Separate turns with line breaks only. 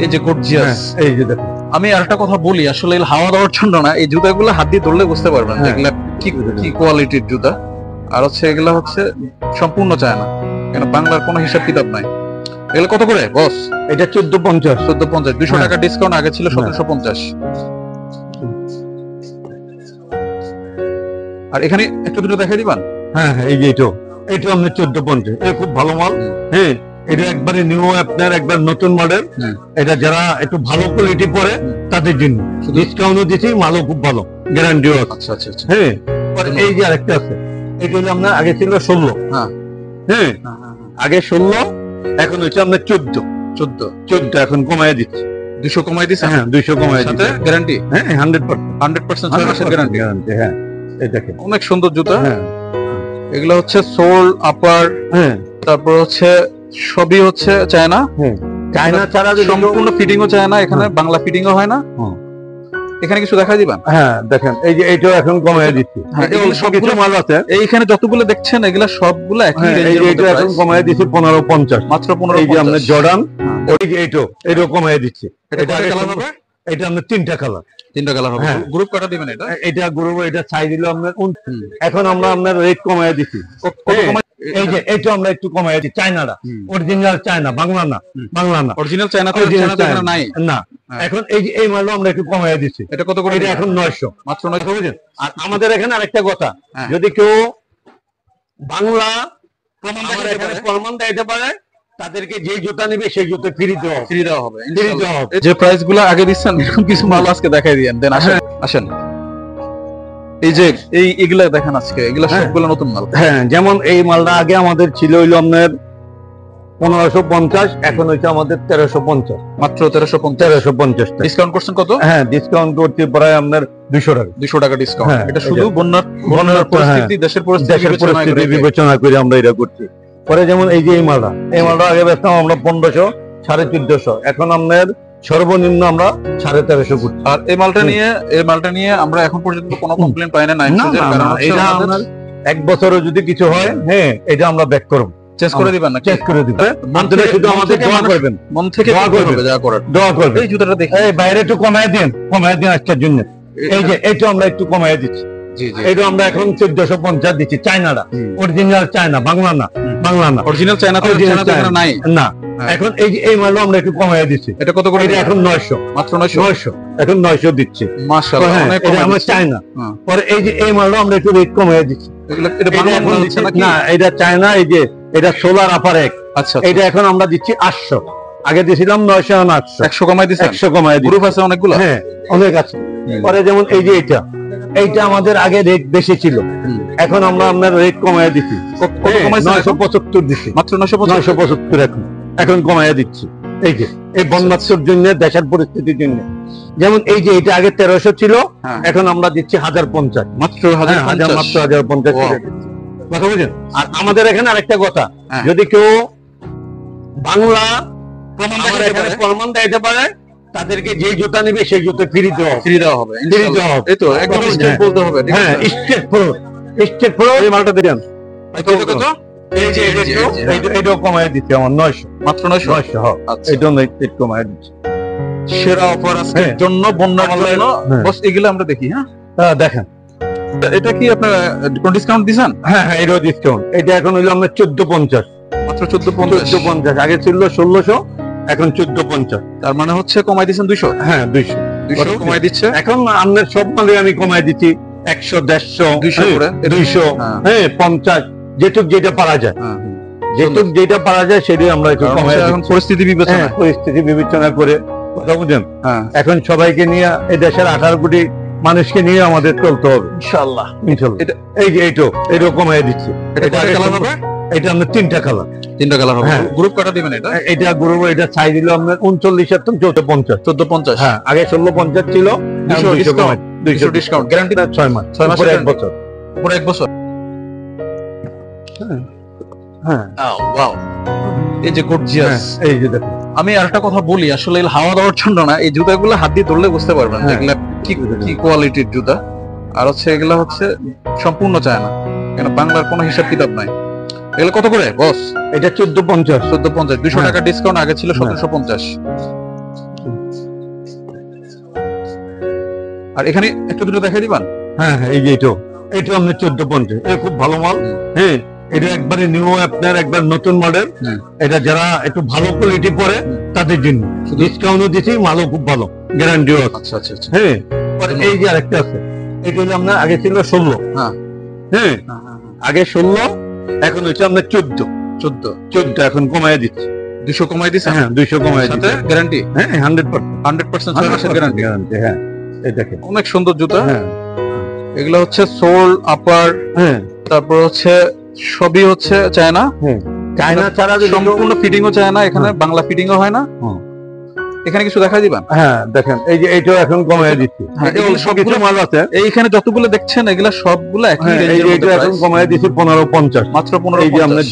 এই যে গর্জিয়াস,
এই যে দেখুন।
আমি আরেকটা কথা বলি, আসলে হাওয়া দেওয়ার জন্য না, এই জুতাগুলো হাত দিয়ে ধরলে বুঝতে পারবেন এগুলা কি কি কোয়ালিটির জুতা। আর হচ্ছে এগুলা হচ্ছে সম্পূর্ণ চায়না, কেন বাংলার কোনো হিসাব কিতাব নাই। এগুলো কত করে বস?
এটা 1450।
1450, 200 টাকা ডিসকাউন্ট, আগে ছিল 1750। আর এখানে একটা দুটো দেখাই দিবেন?
হ্যাঁ, এই যে এটা আমরা 1450, এটা খুব ভালো মাল। হ্যাঁ, এটা একবারে নিউ, আপনার একবার নতুন মডেল। এটা যারা একটু ভালো কোয়ালিটি পরে তাদের জন্য ডিসকাউন্টও দিচ্ছি, মালও খুব ভালো, গ্যারান্টিও আছে।
আচ্ছা আচ্ছা আচ্ছা।
হ্যাঁ, এই যে আরেকটা আছে, এটা হলো আপনার আগে ছিল 16।
হ্যাঁ
হ্যাঁ, আগে 16, এখন হচ্ছে আপনার 14 এখন কমায় দিচ্ছি।
200 কমাই দিছে?
হ্যাঁ, 200 কমায় দিচ্ছে।
গ্যারান্টি?
হ্যাঁ, 100%।
100% গ্যারান্টি।
হ্যাঁ, এই দেখেন
অনেক সুন্দর জুতা।
হ্যাঁ,
এগুলো হচ্ছে সোল, আপার,
হ্যাঁ,
তারপর হচ্ছে সবই হচ্ছে চায়না।
হ্যাঁ, চায়না ছাড়া
সম্পূর্ণ ফিটিংও চায়না, এখানে বাংলা ফিটিংও হয় না। এখানে কিছু দেখা দিবেন?
হ্যাঁ, দেখেন এই যে এইটাও এখন কমায় দিচ্ছি।
এগুলো সব কিছু মাল আছে এইখানে, যতগুলো দেখছেন এগুলা সবগুলো একই রেঞ্জের মধ্যে।
এখন কমায় দিচ্ছি 1550,
মাত্র 1550।
এই যে আমরা জর্ডান, ওই যে এটাও কমায় দিচ্ছি।
এটা কালার হবে?
এটা আমরা তিনটা কালার
হবে। গ্রুপ কটা দিবেন এটা?
এটা গ্রুপ, এটা সাইজ দিল আপনার। এখন আমরা আপনার রেট কমায় দিচ্ছি। এই যে এটা আমরা একটু কমায় দিচ্ছি। চায়নাটা অরিজিনাল চায়না, বাংলা না।
অরিজিনাল চায়না তো এখানে নাই
না। এখন এই যে এই মালটা আমরা একটু কমায় দিচ্ছি।
এটা কত করে?
এটা এখন 900,
মাত্র 900 বুঝেন।
আর আমাদের এখানে আরেকটা কথা, যদি কেউ বাংলা প্রমাণ দিতে পারে, তাদেরকে যে জুতা নেবে সেই জুতা ফ্রি দেওয়া হবে।
যে প্রাইস গুলো আগে দিচ্ছেন এরকম কিছু মাল আজকে দেখাই দিয়েন। দেন আসেন, এই যে এগুলা দেখেন আজকে, এগুলা সবগুলো নতুন মাল।
হ্যাঁ, যেমন এই মালটা আগে আমাদের ছিল হইলো আপনার 1550, এখন হইছে আমাদের 1350।
মাত্র 1350।
ডিসকাউন্ট করছেন কত?
হ্যাঁ, ডিসকাউন্ট করতে প্রায় আপনার 200 টাকা ডিসকাউন্ট। এটা শুধু বন্যার পরিস্থিতি, দেশের পরিস্থিতি
বিবেচনা করে আমরা এটা করছি। পরে যেমন এই যে এই মালটা আগে বেচতাম আমরা 1500, 1450, এখন আপনার সর্বনিম্ন আমরা 1350 করছি।
আর এই মালটা নিয়ে আমরা এখন পর্যন্ত কোনো কমপ্লেইন পাই না।
এটা আপনার এক বছরও যদি কিছু হয়, হ্যাঁ, এটা আমরা ব্যাক করব,
চেঞ্জ করে দিবেন না?
চেঞ্জ করে দিব। শুধু আমাদের দোয়া করবেন,
মন থেকে
দোয়া করবেন।
এই জুতাটা দেখি,
এই বাইরে একটু কমায় দেন আজকের জন্য। এই যে এটা আমরা একটু কমায় দিচ্ছি। এটা আমরা এখন 1450 দিচ্ছি। চায়নাটা অরিজিনাল চায়না, বাংলা না।
অরিজিনাল চায়না তো এখানে নাই
না। এখন এই যে এই মালও আমরা একটু কমায় দিচ্ছি।
এটা কত করে?
এটা এখন 900,
মাত্র 900।
এখন 900 দিচ্ছি।
মাশাআল্লাহ, অনেক কম।
আমরা চায়না। পরে এই যে এই মালও আমরা একটু রেট কমায় দিচ্ছি।
এটা বাংলা মাল দিচ্ছে নাকি?
না, এটা চায়না। এই যে এটা সোলার আপার এক।
আচ্ছা,
এটা এখন আমরা দিচ্ছি 800, আগে দিয়েছিলাম 900,
100 কমাই দিচ্ছি।
100 কমায় দিচ্ছি।
গ্রুপ আছে অনেকগুলো?
হ্যাঁ, অনেক আছে। পরে যেমন এই যে এইটা আমাদের আগে রেট বেশি ছিল, এখন আমরা আপনার রেট কমায় দিচ্ছি। 975 দিচ্ছি।
মাত্র 975
এখন কমায় দিচ্ছি। এই যে এই বন্যার জন্য, দেশের পরিস্থিতির জন্য। যেমন এই যে এটা আগে 1300 ছিল, এখন আমরা দিচ্ছি 1050।
মাত্র
1050 কথা বুঝেন। আর আমাদের এখানে আরেকটা কথা, যদি কেউ বাংলা প্রমাণ দিতে পারে, তাদেরকে যে জুতা নেবে সেই জুতা ফ্রি দেওয়া হবে।
এই তো একদম স্ট্রেট বলতে হবে।
হ্যাঁ, স্ট্রেট ফরওয়ার্ড। এই মালটা দিলেন
কত?
এই যে এটাও কমায় দিচ্ছে আমার 900,
মাত্র 900।
আচ্ছা, এটাও একটু কমায় দিচ্ছে।
সেরা অফার আজকের জন্য, বন্যার জন্য। বস এগুলো আমরা দেখি।
হ্যাঁ, দেখেন
এটা কি আপনারা কোন ডিসকাউন্ট দিবেন?
হ্যাঁ, এটাও ডিসকাউন্ট। এটা এখন হইলো আমরা 1450,
মাত্র 1450।
আগে ছিল 1600, এখন 1450।
তার মানে হচ্ছে কমাই দিচ্ছেন 200।
হ্যাঁ, 200
কমাই দিচ্ছে।
এখন আপনার সব মালে আমি কমাই দিচ্ছি 100, 150,
200 করে।
200, হ্যাঁ, 50, যেটা পারা যায়। যেটা পারা যায় সেটাই আমরা একটু কমাই দিচ্ছি।
এখন পরিস্থিতি
বিবেচনা করে কথা বুঝেন। এখন সবাইকে নিয়ে, এই দেশের 18 কোটি মানুষকে নিয়ে আমাদের চলতে হবে ইনশাআল্লাহ। এই যে এটাও কমাই দিচ্ছি। এটা আমরা তিনটা কালার হবে।
গ্রুপ কটা দিবেন এটা?
এটা গ্রুপ, এটা সাইজ দিল আপনার 39 আর 1450। হ্যাঁ, আগে 1650 ছিল। 200
ডিসকাউন্ট। গ্যারান্টি
6 মাস, 1 বছর।
পুরো 1 বছর।
হ্যাঁ,
ওয়াও, এই যে গর্জিয়াস।
এই যে দেখুন,
আমি আরেকটা কথা বলি, আসলে হাওয়া দেওয়ার জন্য না, এই জুতাগুলো হাত দিয়ে ধরলে বুঝতে পারবেন এগুলা কি কোয়ালিটির জুতা। আর হচ্ছে এগুলা হচ্ছে সম্পূর্ণ চায়না, কেন বাংলার কোনো হিসাব কিতাব নাই। এগুলো কত করে বস?
এটা 1450।
200 টাকা ডিসকাউন্ট, আগে ছিল 1750। আর এখানে একটা দুটো দেখাই দিবেন?
হ্যাঁ হ্যাঁ, এই যে এইটা আপনার 1450, এটা খুব ভালো মাল। হ্যাঁ, এটা একবারে নিউ, আপনার একবার নতুন মডেল। এটা যারা একটু ভালো কোয়ালিটি পরে তাদের জন্য ডিসকাউন্টও দিচ্ছি, মালও খুব ভালো, গ্যারান্টিও আছে।
আচ্ছা আচ্ছা আচ্ছা।
হ্যাঁ, এই যে আরেকটা আছে, এটা হলো আপনার আগে ছিল 16।
হ্যাঁ
হ্যাঁ, আগে 16, এখন হচ্ছে আপনার 14 এখন কমায় দিচ্ছি।
200 কমাই দিছে?
হ্যাঁ, 200 কমায় দিচ্ছে।
সাথে গ্যারান্টি?
হ্যাঁ, 100%
100% গ্যারান্টি।
হ্যাঁ, এই দেখেন
অনেক সুন্দর জুতা।
হ্যাঁ,
এগুলো হচ্ছে সোল, আপার,
হ্যাঁ,
তারপর হচ্ছে সবই হচ্ছে চায়না।
চায়না ছাড়া
সম্পূর্ণ ফিটিংও চায়না, এখানে বাংলা ফিটিংও হয় না। এখানে কিছু দেখাই দিবেন?
হ্যাঁ, দেখেন এই যে এইটাও এখন কমায় দিচ্ছি।
এগুলো সবগুলো
মাল আছে
এইখানে যতগুলো দেখছেন, এগুলা সবগুলো একই
এই যে
রেঞ্জের মধ্যে
এটা এখন কমায় দিচ্ছি 1550,
মাত্র 15।
এই যে আমরা